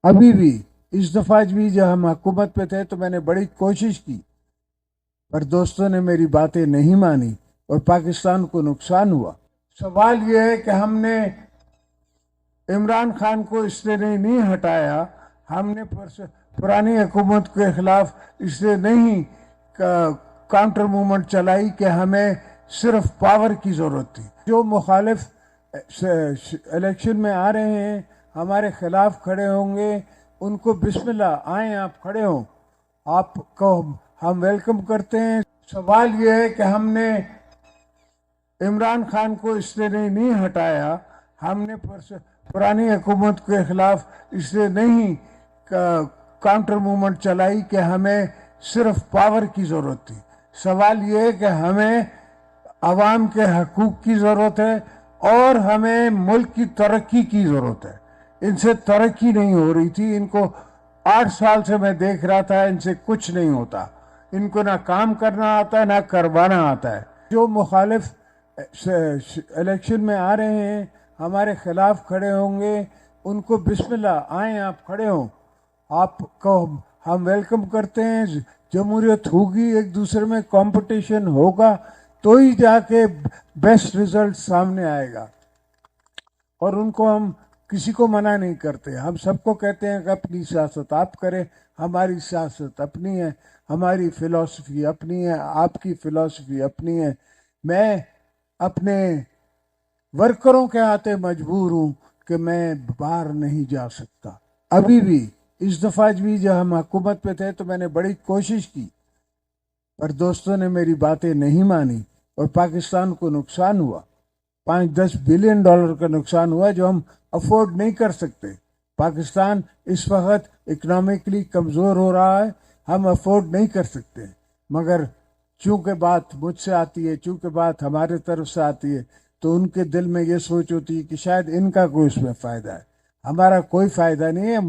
ابھی بھی اس دفعہ بھی جب ہم حکومت پہ تھے تو میں نے بڑی کوشش کی، پر دوستوں نے میری باتیں نہیں مانی اور پاکستان کو نقصان ہوا۔ سوال یہ ہے کہ ہم نے عمران خان کو اس لیے نہیں ہٹایا، ہم نے پرانی حکومت کے خلاف اس لیے نہیں کاؤنٹر موومنٹ چلائی کہ ہمیں صرف پاور کی ضرورت تھی۔ جو مخالف الیکشن میں آ رہے ہیں، ہمارے خلاف کھڑے ہوں گے، ان کو بسم اللہ، آئیں آپ کھڑے ہوں، آپ کو ہم ویلکم کرتے ہیں۔ سوال یہ ہے کہ ہم نے عمران خان کو اس لیے نہیں ہٹایا، ہم نے پرانی حکومت کے خلاف اس لیے نہیں کاؤنٹر موومنٹ چلائی کہ ہمیں صرف پاور کی ضرورت تھی۔ سوال یہ ہے کہ ہمیں عوام کے حقوق کی ضرورت ہے اور ہمیں ملک کی ترقی کی ضرورت ہے۔ ان سے ترقی نہیں ہو رہی تھی، ان کو 8 سال سے میں دیکھ رہا تھا، ان سے کچھ نہیں ہوتا، ان کو نہ کام کرنا آتا ہے نہ کروانا آتا ہے۔ جو مخالف الیکشن میں آ رہے ہیں، ہمارے خلاف کھڑے ہوں گے، ان کو بسم اللہ، آئیں آپ کھڑے ہوں، آپ کو ہم ویلکم کرتے ہیں۔ جمہوریت ہوگی، ایک دوسرے میں کمپٹیشن ہوگا تو ہی جا کے بیسٹ رزلٹ سامنے آئے گا، اور ان کو ہم کسی کو منع نہیں کرتے، ہم سب کو کہتے ہیں کہ اپنی سیاست آپ کریں، ہماری سیاست اپنی ہے، ہماری فلسفی اپنی ہے، آپ کی فلسفی اپنی ہے۔ میں اپنے ورکروں کے ہاتھے مجبور ہوں کہ میں باہر نہیں جا سکتا۔ ابھی بھی اس دفعہ بھی جب ہم حکومت پہ تھے تو میں نے بڑی کوشش کی، پر دوستوں نے میری باتیں نہیں مانی اور پاکستان کو نقصان ہوا۔ 5-10 بلین ڈالر کا نقصان ہوا جو ہم افورڈ نہیں کر سکتے۔ پاکستان اس وقت اکنامکلی کمزور ہو رہا ہے، ہم افورڈ نہیں کر سکتے، مگر چونکہ بات مجھ سے آتی ہے، چونکہ بات ہمارے طرف سے آتی ہے، تو ان کے دل میں یہ سوچ ہوتی ہے کہ شاید ان کا کوئی اس میں فائدہ ہے۔ ہمارا کوئی فائدہ نہیں ہے۔